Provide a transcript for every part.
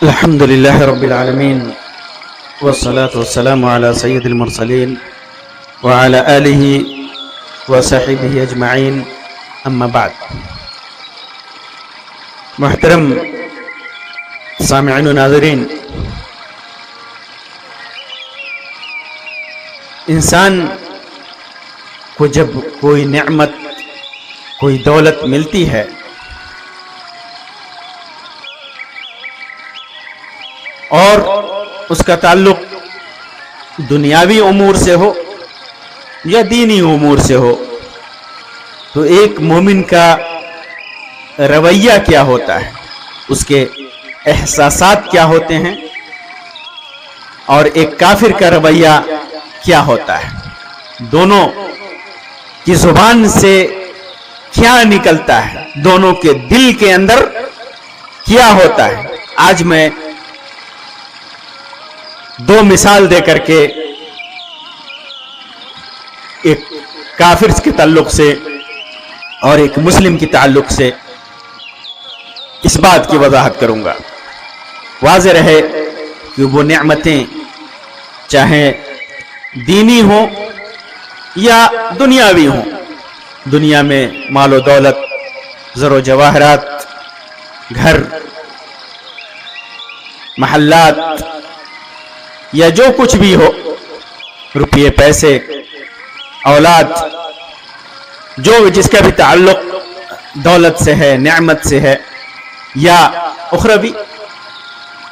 الحمد لله رب العالمين والصلاة والسلام على سيد المرسلين وعلى آله وصحبه أجمعين أما بعد. محترم سامعین و ناظرین، انسان کو جب کوئی نعمت، کوئی دولت ملتی ہے اور اس کا تعلق دنیاوی امور سے ہو یا دینی امور سے ہو، تو ایک مومن کا رویہ کیا ہوتا ہے، اس کے احساسات کیا ہوتے ہیں، اور ایک کافر کا رویہ کیا ہوتا ہے، دونوں کی زبان سے کیا نکلتا ہے، دونوں کے دل کے اندر کیا ہوتا ہے. آج میں دو مثال دے کر کے ایک کافر کے تعلق سے اور ایک مسلم کے تعلق سے اس بات کی وضاحت کروں گا. واضح رہے کہ وہ نعمتیں چاہے دینی ہوں یا دنیاوی ہوں، دنیا میں مال و دولت، زر و جواہرات، گھر، محلات، یا جو کچھ بھی ہو، روپیے، پیسے، اولاد، جو جس کا بھی تعلق دولت سے ہے، نعمت سے ہے، یا اخروی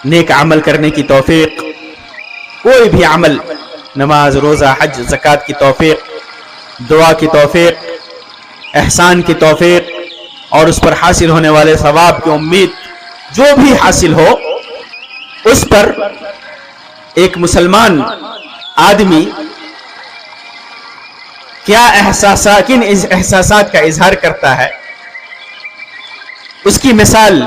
نیک عمل کرنے کی توفیق، کوئی بھی عمل، نماز، روزہ، حج، زکوٰۃ کی توفیق، دعا کی توفیق، احسان کی توفیق، اور اس پر حاصل ہونے والے ثواب کی امید، جو بھی حاصل ہو، اس پر ایک مسلمان آدمی کیا کن احساسات کا اظہار کرتا ہے، اس کی مثال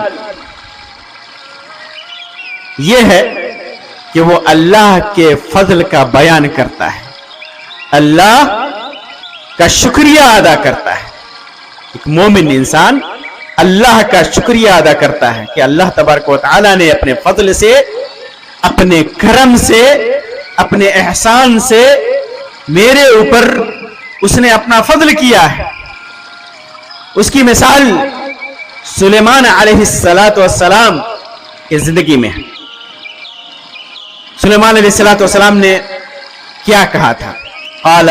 یہ ہے کہ وہ اللہ کے فضل کا بیان کرتا ہے، اللہ کا شکریہ ادا کرتا ہے. ایک مومن انسان اللہ کا شکریہ ادا کرتا ہے کہ اللہ تبارک و تعالی نے اپنے فضل سے، اپنے کرم سے، اپنے احسان سے میرے اوپر اس نے اپنا فضل کیا ہے. اس کی مثال سلیمان علیہ السلام کی زندگی میں ہے. سلیمان علیہ السلام نے کیا کہا تھا؟ قال،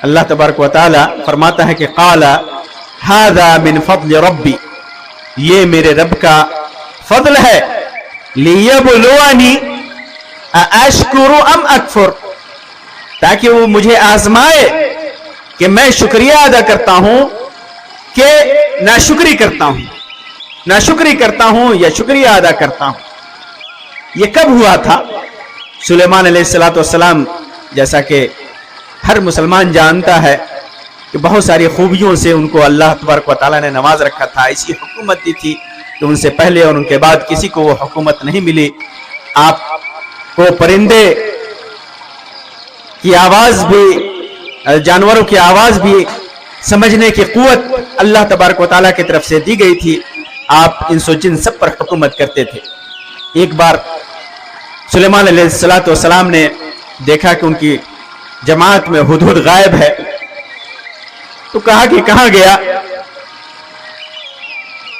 اللہ تبارک و تعالی فرماتا ہے کہ قال ھذا من فضل ربی، یہ میرے رب کا فضل ہے، لیبلونی ااشکر ام اکفر، تاکہ وہ مجھے آزمائے کہ میں شکریہ ادا کرتا ہوں کہ ناشکری کرتا ہوں، ناشکری کرتا ہوں یا شکریہ ادا کرتا ہوں. یہ کب ہوا تھا؟ سلیمان علیہ السلام، جیسا کہ ہر مسلمان جانتا ہے کہ بہت ساری خوبیوں سے ان کو اللہ تبارک و تعالیٰ نے نواز رکھا تھا. ایسی حکومت دی تھی کہ ان سے پہلے اور ان کے بعد کسی کو وہ حکومت نہیں ملی. آپ کو پرندے کی آواز بھی، جانوروں کی آواز بھی سمجھنے کی قوت اللہ تبارک و تعالیٰ کی طرف سے دی گئی تھی. آپ انس و جن سب پر حکومت کرتے تھے. ایک بار سلیمان علیہ السلام نے دیکھا کہ ان کی جماعت میں ہدہد غائب ہے، تو کہا کہ کہاں گیا؟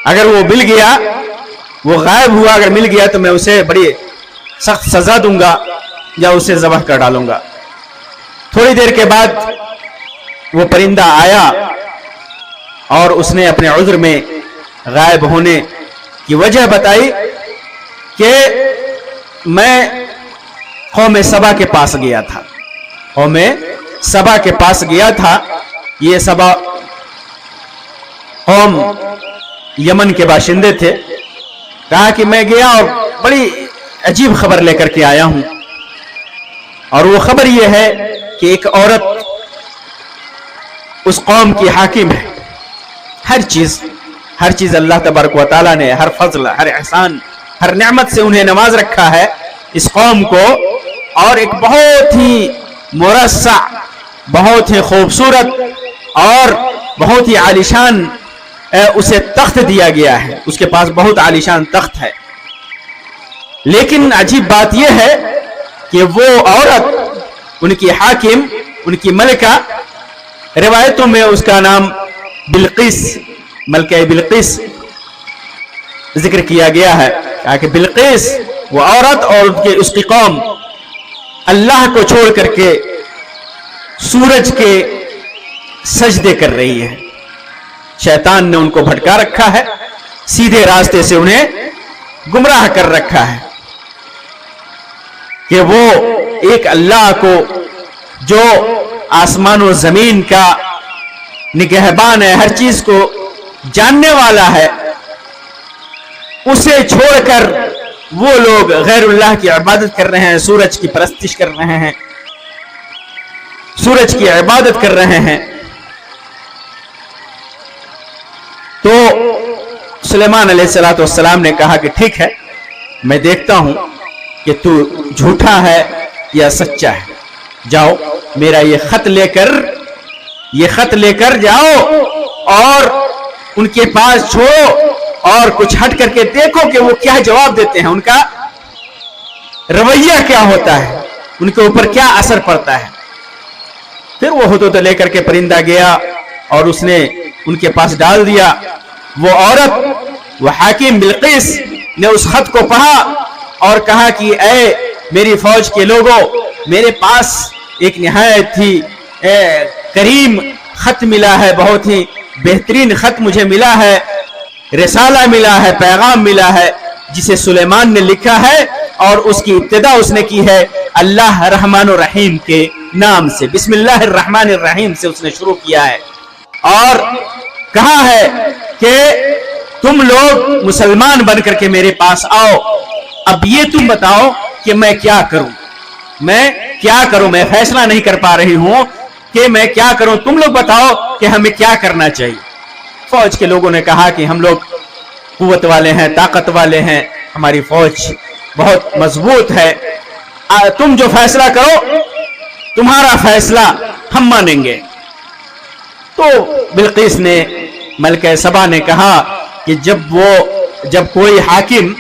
اگر وہ مل گیا، وہ غائب ہوا، اگر مل گیا تو میں اسے بڑی سخت سزا دوں گا یا اسے ذبح کر ڈالوں گا. تھوڑی دیر کے بعد وہ پرندہ آیا اور اس نے اپنے عذر میں غائب ہونے کی وجہ بتائی کہ میں قوم سبا کے پاس گیا تھا، قوم سبا کے پاس گیا تھا. یہ سبا قوم یمن کے باشندے تھے. کہا کہ میں گیا اور بڑی عجیب خبر لے کر کے آیا ہوں، اور وہ خبر یہ ہے کہ ایک عورت اس قوم کی حاکم ہے. ہر چیز اللہ تبارک و تعالیٰ نے، ہر فضل، ہر احسان، ہر نعمت سے انہیں نواز رکھا ہے اس قوم کو. اور ایک بہت ہی مرصع، بہت ہی خوبصورت اور بہت ہی عالیشان اسے تخت دیا گیا ہے. اس کے پاس بہت عالیشان تخت ہے. लेकिन अजीब बात यह है कि वो औरत, उनकी हाकिम, उनकी मलिका, रिवायतों में उसका नाम बिल्किस, मलका बिल्किस जिक्र किया गया है। कहा कि बिल्किस वो औरत और उसकी कौम अल्लाह को छोड़ करके सूरज के सजदे कर रही है। शैतान ने उनको भटका रखा है, सीधे रास्ते से उन्हें गुमराह कर रखा है कि वो एक अल्लाह को, जो आसमान और जमीन का निगहबान है, हर चीज को जानने वाला है, उसे छोड़कर वो लोग गैरुल्लाह की इबादत कर रहे हैं, सूरज की परस्तिश कर रहे हैं, सूरज की इबादत कर रहे हैं। तो सुलेमान अलैहिस्सलाम ने कहा कि ठीक है, मैं देखता हूं कि तू झूठा है या सच्चा है। जाओ, मेरा ये खत लेकर जाओ और उनके पास छोड़ो और कुछ हट करके देखो कि वो क्या जवाब देते हैं, उनका रवैया क्या होता है, उनके ऊपर क्या असर पड़ता है। फिर वो हुदूद लेकर के परिंदा गया और उसने उनके पास डाल दिया। वो औरत, वो हाकिम बिल्किस ने उस खत को पढ़ा और कहा कि ऐ मेरी फौज के लोगों, मेरे पास एक निहायत ही करीम खत मिला है, बहुत ही बेहतरीन खत मुझे मिला है, रिसाला मिला है, पैगाम मिला है, जिसे सुलेमान ने लिखा है और उसकी इब्तिदा उसने की है अल्लाह रहमान और रहीम के नाम से, बिस्मिल्लाहिर रहमानिर रहीम से उसने शुरू किया है और कहा है कि तुम लोग मुसलमान बनकर के मेरे पास आओ। अब ये तुम बताओ कि मैं क्या करूं, मैं फैसला नहीं कर पा रही हूं कि मैं क्या करूं, तुम लोग बताओ कि हमें क्या करना चाहिए। फौज के लोगों ने कहा कि हम लोग कुव्वत वाले हैं, ताकत वाले हैं, हमारी फौज बहुत मजबूत है, तुम जो फैसला करो, तुम्हारा फैसला हम मानेंगे। तो बिल्किस ने, मलका सबा ने कहा कि जब कोई हाकिम,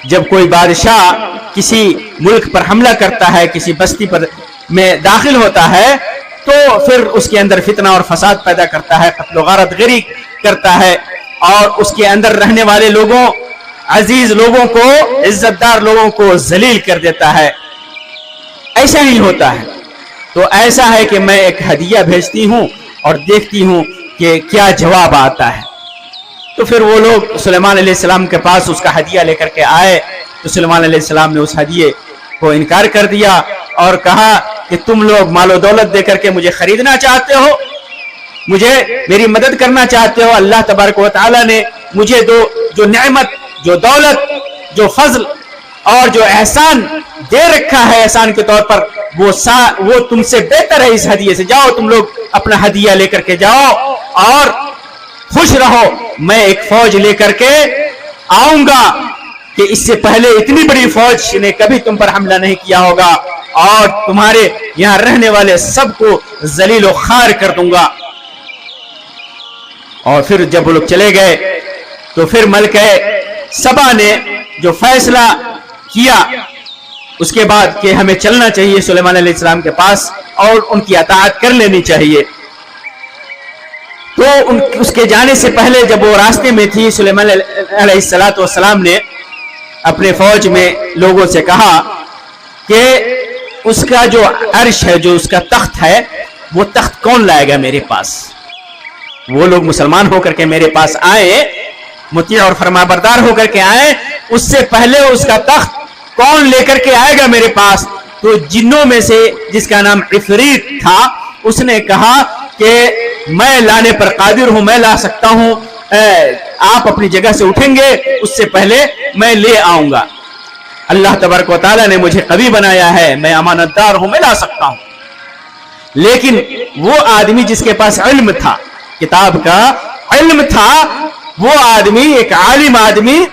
जब कोई बादशाह किसी मुल्क पर हमला करता है, किसी बस्ती पर में दाखिल होता है, तो फिर उसके अंदर फितना और फसाद पैदा करता है, कत्ल गारत गिरी करता है और उसके अंदर रहने वाले लोगों, अजीज लोगों को, इज्जतदार लोगों को जलील कर देता है। ऐसा ही होता है। तो ऐसा है कि मैं एक हदिया भेजती हूं और देखती हूं कि क्या जवाब आता है। तो फिर वो लोग सुलेमान अलैहिस्सलाम के पास उसका हदिया लेकर के आए। तो सुलेमान अलैहिस्सलाम ने उस हदिये को इनकार कर दिया और कहा कि तुम लोग मालो दौलत देकर के मुझे खरीदना चाहते हो, मुझे मेरी मदद करना चाहते हो। अल्लाह तबारक व तआला ने मुझे जो नेमत, जो दौलत, जो फजल और जो एहसान दे रखा है एहसान के तौर पर, वो तुमसे बेहतर है इस हदिये से। जाओ, तुम लोग अपना हदिया लेकर के जाओ और खुश रहो। मैं एक फौज लेकर के आऊंगा कि इससे पहले इतनी बड़ी फौज ने कभी तुम पर हमला नहीं किया होगा और तुम्हारे यहां रहने वाले सबको जलील और खार कर दूंगा। और फिर जब वो लोग चले गए तो फिर मलका सबा ने जो फैसला किया उसके बाद कि हमें चलना चाहिए सुलेमान अलैहिस्सलाम के पास और उनकी अताअत कर लेनी चाहिए। तो उसके जाने से पहले जब वो रास्ते में थी, सुलेमान अलैहिस्सलाम ने अपने फौज में लोगों से कहा कि उसका जो अर्श है, जो उसका तख्त है, वो तख्त कौन लाएगा मेरे पास। वो लोग मुसलमान होकर के मेरे पास आए, मुती और फरमाबरदार होकर के आए, उससे पहले उसका तख्त कौन लेकर के आएगा मेरे पास। तो जिन्नों में से जिसका नाम इफरीत था, उसने कहा कि मैं लाने पर कादिर हूं, मैं ला सकता हूं, आप अपनी जगह से उठेंगे उससे पहले मैं ले आऊंगा। अल्लाह तबारक व तआला ने मुझे कवी बनाया है, मैं अमानतदार हूं, मैं ला सकता हूं। लेकिन वो आदमी जिसके पास इल्म था, किताब का इल्म था, वो आदमी एक आलिम आदमी,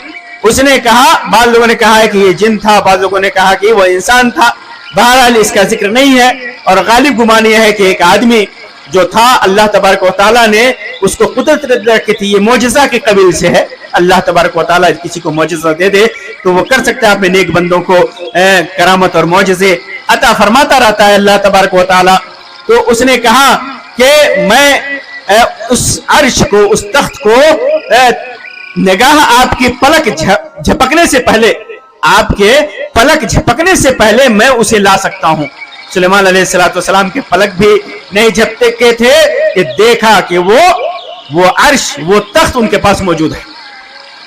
उसने कहा, बाद लोगों ने कहा है कि ये जिन था, बाद लोगों ने कहा कि वो इंसान था, बहरहाल इसका जिक्र नहीं है। और गालिब गुमान यह है कि एक आदमी जो था, अल्लाह तबारक व तआला ने اس کو قدرت رکھی تھی. یہ معجزہ کے قبیل سے ہے. اللہ تبارک و تعالیٰ کسی کو معجزہ دے دے تو وہ کر سکتا ہے. اپنے نیک بندوں کو کرامت اور معجزے عطا فرماتا رہتا ہے اللہ تبارک و تعالیٰ. تو اس نے کہا کہ میں اس عرش کو, اس تخت کو نگاہ آپ کی پلک جھپکنے سے پہلے, آپ کے پلک جھپکنے سے پہلے میں اسے لا سکتا ہوں. سلیمان علیہ السلام کے پلک بھی نہیں جھپتے کے تھے کہ دیکھا کہ وہ عرش, وہ تخت ان کے پاس موجود ہے.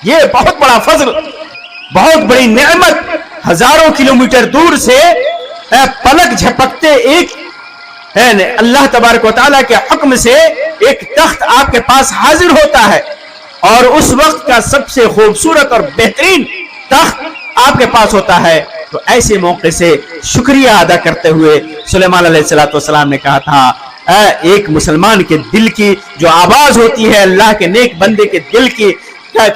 یہ بہت بڑا فضل, بہت بڑی نعمت. ہزاروں کلومیٹر دور سے پلک جھپکتے ایک اللہ تبارک و تعالیٰ کے حکم سے ایک تخت آپ کے پاس حاضر ہوتا ہے, اور اس وقت کا سب سے خوبصورت اور بہترین تخت آپ کے پاس ہوتا ہے. تو ایسے موقع سے شکریہ ادا کرتے ہوئے سلیمان علیہ السلام نے کہا تھا ایک مسلمان کے دل کی جو آواز ہوتی ہے, اللہ کے نیک بندے کے دل کی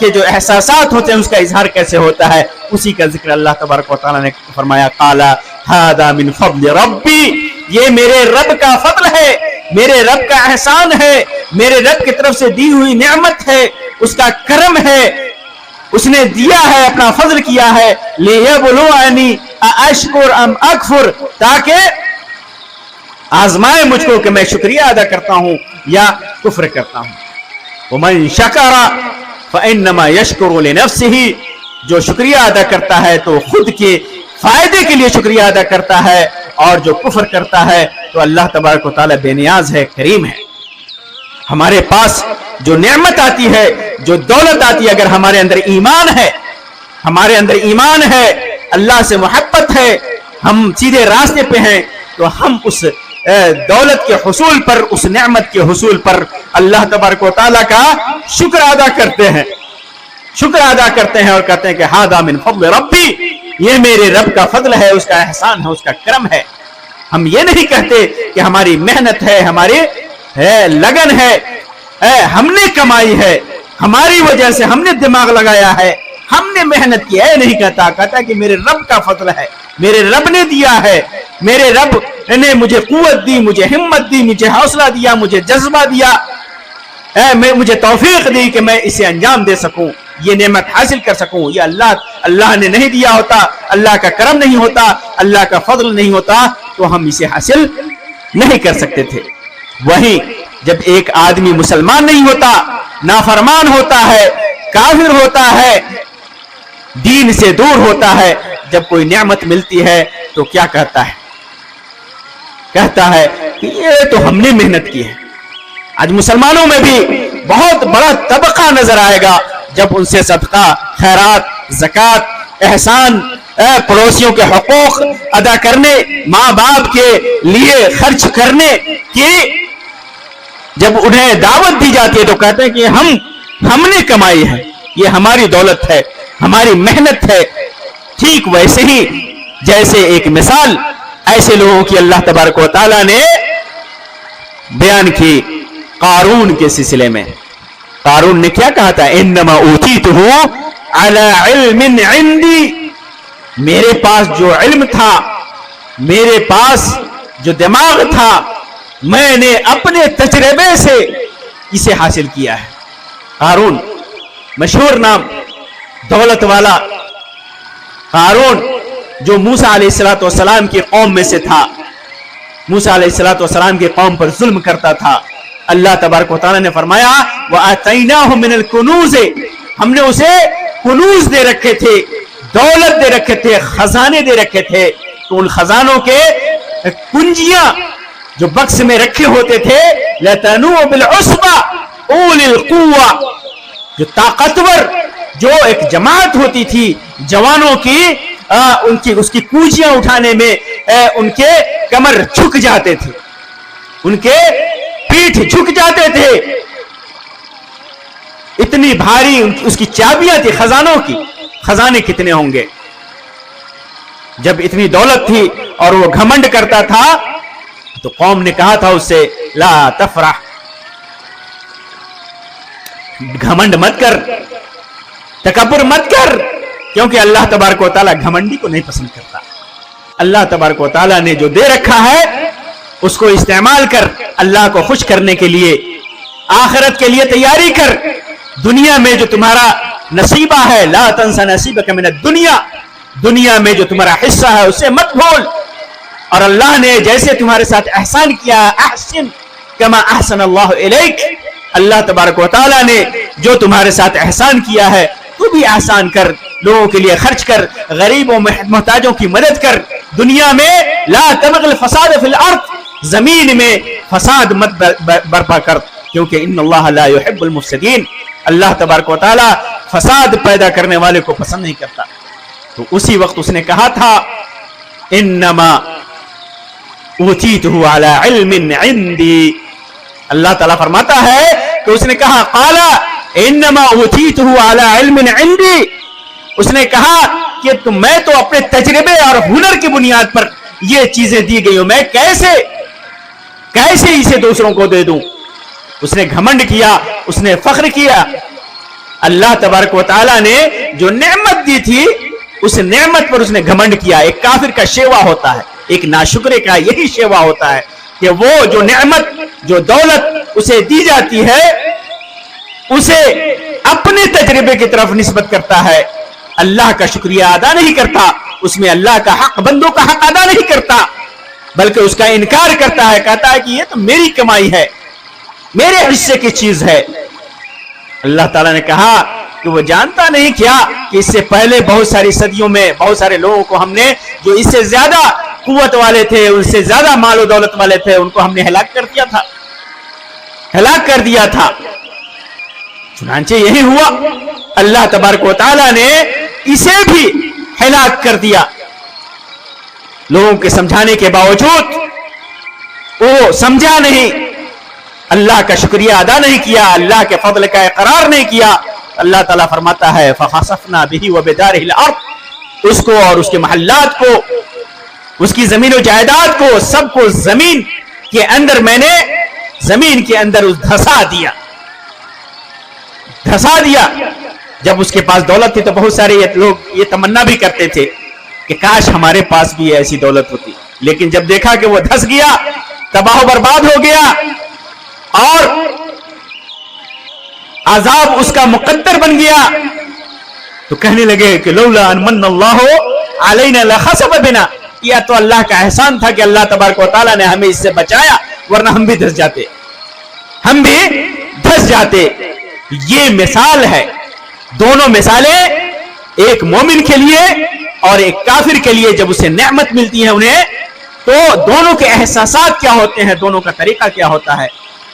کہ جو احساسات ہوتے ہیں اس کا اظہار کیسے ہوتا ہے, اسی کا ذکر اللہ تبارک و تعالیٰ نے فرمایا قال ھذا من فضل ربی, یہ میرے رب کا فضل ہے, میرے رب کا احسان ہے, میرے رب کی طرف سے دی ہوئی نعمت ہے, اس کا کرم ہے, اس نے دیا ہے, اپنا فضل کیا ہے. لیبلونی اشکر ام اکفر, تاکہ آزمائے مجھ کو کہ میں شکریہ ادا کرتا ہوں یا کفر کرتا ہوں. ومن شکر فانما یشکر لنفسہ, جو شکریہ ادا کرتا ہے تو خود کے فائدے کے لیے شکریہ ادا کرتا ہے, اور جو کفر کرتا ہے تو اللہ تبارک و تعالیٰ بے نیاز ہے, کریم ہے. ہمارے پاس جو نعمت آتی ہے, جو دولت آتی ہے, اگر ہمارے اندر ایمان ہے, ہمارے اندر ایمان ہے, اللہ سے محبت ہے, ہم سیدھے راستے پہ ہیں, تو ہم اس دولت کے حصول پر, اس نعمت کے حصول پر اللہ تبارک و تعالیٰ کا شکر ادا کرتے ہیں, شکر ادا کرتے ہیں اور کہتے ہیں کہ ھذا من فضل ربی, یہ میرے رب کا فضل ہے, اس کا احسان ہے, اس کا کرم ہے. ہم یہ نہیں کہتے کہ ہماری محنت ہے, ہماری لگن ہے, ہم نے کمائی ہے, ہماری وجہ سے ہم نے دماغ لگایا ہے, ہم نے محنت کی ہے, نہیں کہتا. کہتا کہ میرے رب کا فضل ہے, میرے رب نے دیا ہے, میرے رب نے مجھے قوت دی, مجھے ہمت دی, مجھے حوصلہ دیا, مجھے جذبہ دیا, مجھے توفیق دی کہ میں اسے انجام دے سکوں, یہ نعمت حاصل کر سکوں. یہ اللہ نے نہیں دیا ہوتا, اللہ کا کرم نہیں ہوتا, اللہ کا فضل نہیں ہوتا, تو ہم اسے حاصل نہیں کر سکتے تھے. وہیں جب ایک آدمی مسلمان نہیں ہوتا, نافرمان ہوتا ہے, کافر ہوتا ہے, دین سے دور ہوتا ہے, جب کوئی نعمت ملتی ہے تو کیا کہتا ہے؟ کہتا ہے کہ یہ تو ہم نے محنت کی ہے. آج مسلمانوں میں بھی بہت بڑا طبقہ نظر آئے گا جب ان سے صدقہ, خیرات, زکوٰۃ, احسان, پڑوسیوں کے حقوق ادا کرنے, ماں باپ کے لیے خرچ کرنے کی جب انہیں دعوت دی جاتی ہے تو کہتے ہیں کہ ہم نے کمائی ہے, یہ ہماری دولت ہے, ہماری محنت ہے. ٹھیک ویسے ہی جیسے ایک مثال ایسے لوگوں کی اللہ تبارک و تعالیٰ نے بیان کی قارون کے سلسلے میں. قارون نے کیا کہا تھا؟ انما اوتیتہ علی علم عندی, میرے پاس جو علم تھا, میرے پاس جو دماغ تھا, میں نے اپنے تجربے سے اسے حاصل کیا ہے. قارون مشہور نام, دولت والا قارون, جو موسیٰ علیہ السلام کی قوم میں سے تھا. موسیٰ علیہ السلام کی قوم پر ظلم کرتا تھا. اللہ تبارک و تعالیٰ نے فرمایا وَآتَيْنَاهُ مِنَ الْكُنُوزِ, ہم نے اسے کنوز دے رکھے تھے, دولت دے رکھے تھے, خزانے دے رکھے تھے. تو ان خزانوں کے کنجیاں جو بکس میں رکھے ہوتے تھے, لَتَنُوءُ بِالْعُصْبَةِ أُولِي الْقُوَّةِ, جو طاقتور, جو ایک جماعت ہوتی تھی جوانوں کی, اس کی کوجیاں اٹھانے میں ان کے کمر جھک جاتے تھے, ان کے پیٹھ جھک جاتے تھے. اتنی بھاری اس کی چابیاں تھی خزانوں کی. خزانے کتنے ہوں گے جب اتنی دولت تھی اور وہ گھمنڈ کرتا تھا. تو قوم نے کہا تھا اس سے لا تفرح, گھمنڈ مت کر, تکبر مت کر, کیونکہ اللہ تبارک و تعالیٰ گھمنڈی کو نہیں پسند کرتا. اللہ تبارک و تعالیٰ نے جو دے رکھا ہے اس کو استعمال کر, اللہ کو خوش کرنے کے لیے, आखिरत के लिए तैयारी कर, दुनिया में जो तुम्हारा नसीबा है, ला तंसा नसीबक मिन दुनिया, दुनिया में जो तुम्हारा हिस्सा है उसे मत भूल। और अल्लाह ने जैसे तुम्हारे साथ एहसान किया, अहसिन कमा अहसन अल्लाह इलैक, अल्लाह तबारक व तआला ने जो तुम्हारे साथ एहसान किया है तू भी एहसान कर, लोगों के लिए खर्च कर, गरीबों मोहताजों की मदद कर। दुनिया में ला तबगिल फसाद फिल अर्द, जमीन में फसाद मत बर्पा कर, क्योंकि इन्नल्लाह ला युहिब्बुल मुफसिदीन, अल्लाह तबारक व तआला फसाद पैदा करने वाले को पसंद नहीं करता। तो उसी वक्त उसने कहा था इन्नमा ऊतीतुहु अला इल्मिन इंदी, अल्लाह ताला फरमाता है कि उसने कहा काला इन्नमा ऊतीतुहु अला इल्मिन इंदी, उसने कहा कि मैं तो अपने तजर्बे और हुनर की बुनियाद पर ये चीजें दी गई हूं, मैं कैसे इसे दूसरों को दे दूं। उसने घमंड किया, उसने फख्र किया। अल्लाह तबारक व तआला ने जो नेमत दी थी उस नेमत पर उसने घमंड किया। एक काफिर का शेवा होता है, एक नाशुक्रे का यही शेवा होता है कि वो जो नेमत, जो दौलत उसे दी जाती है उसे अपने तजर्बे की तरफ निस्बत करता है, अल्लाह का शुक्रिया अदा नहीं करता, उसमें अल्लाह का हक, बंदों का हक अदा नहीं करता, बल्कि उसका इनकार करता है, कहता है कि ये तो मेरी कमाई है, मेरे हिस्से की चीज है। अल्लाह ताला ने कहा कि वो जानता नहीं क्या कि इससे पहले बहुत सारी सदियों में बहुत सारे लोगों को हमने, जो इससे ज्यादा कुव्वत वाले थे, उससे ज्यादा मालो दौलत वाले थे, उनको हमने हलाक कर दिया था। चुनांचे यही हुआ, अल्लाह तबारक व तआला ने इसे भी हलाक कर दिया। लोगों के समझाने के बावजूद वो समझा नहीं, अल्लाह का शुक्रिया अदा नहीं किया, अल्लाह के फضل का इकरार नहीं किया। अल्लाह ताला फरमाता है फखसफना बिही व बिदारिहिल अर्द, उसको और उसके महल्लात को, उसकी जमीन व जायदाद को, सबको जमीन के अंदर मैंने जमीन के अंदर धसा दिया। जब उसके पास दौलत थी तो बहुत सारे लोग ये तमन्ना भी करते थे कि काश हमारे पास भी ऐसी दौलत होती, लेकिन जब देखा कि वो धस गया, तबाह बर्बाद हो गया और आजाब उसका मुकद्दर बन गया, तो कहने लगे कि लौला अन मन्नल्लाहु अलैना लखसफ बिना, या तो अल्लाह का एहसान था कि अल्लाह तबारक व तआला ने हमें इससे बचाया, वरना हम भी धस जाते। ये मिसाल है, दोनों मिसालें, एक मोमिन के लिए और एक काफिर के लिए। जब उसे नेमत मिलती है उन्हें, तो दोनों के एहसासात क्या होते हैं, दोनों का तरीका क्या होता है।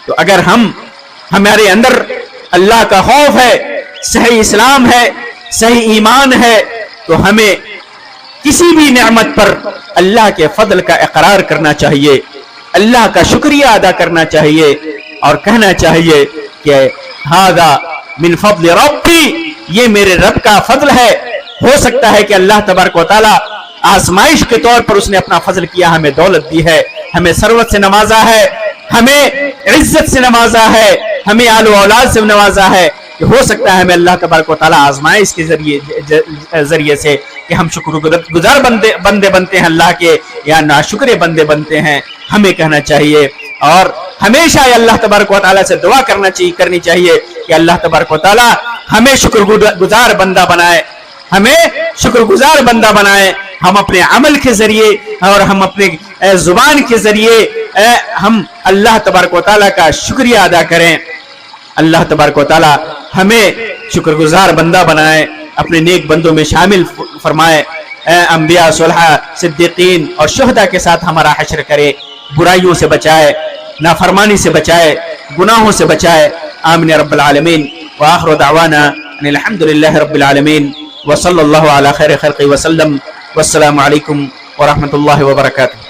तो अगर हमारे अंदर अल्लाह का खौफ है, सही इस्लाम है, सही ईमान है, तो हमें किसी भी नेमत पर अल्लाह के फضل का इकरार करना चाहिए, अल्लाह का शुक्रिया अदा करना चाहिए और कहना चाहिए कि हादा मिन फضल रब्बी, ये मेरे रब का फضل है। हो सकता है कि अल्लाह तबारक व तआला आजमाइश के तौर पर उसने अपना फضل किया, हमें दौलत दी है, हमें सरवत से नवाजा है, हमें इज्जत से नवाजा है, हमें आलो औलाद से नवाजा है। कि हो सकता है हमें अल्लाह तबारक व तआला आजमाइश के जरिए से कि हम शुक्रगुजार बंदे बनते हैं अल्लाह के, या नाशुक्रे बंदे बनते हैं। हमें कहना चाहिए और हमेशा अल्लाह तबारक व तआला से दुआ करनी चाहिए कि अल्लाह तबारक व तआला हमें शुक्रगुजार बंदा बनाए, हम अपने अमल के जरिए और हम अपने जुबान के जरिए हम अल्लाह तबारक व तआला का शुक्रिया अदा करें। अल्लाह तबारक व तआला हमें शुक्रगुजार बंदा बनाए, अपने नेक बंदों में शामिल फरमाए, अंबिया, सुलहा, सिद्दीकीन और शुहदा के साथ हमारा हश्र करे, बुराइयों से बचाए, नाफरमानी से बचाए, गुनाहों से बचाए। आमीन या रब्बल आलमीन। व आखिरु दावाना अनिल हम्दुलिल्लाहि रब्बिल आलमीन व सल्लल्लाहु अला खैरि खल्क़ि व सल्लम। वस्सलामु अलैकुम व रहमतुल्लाहि व बरकातुहू।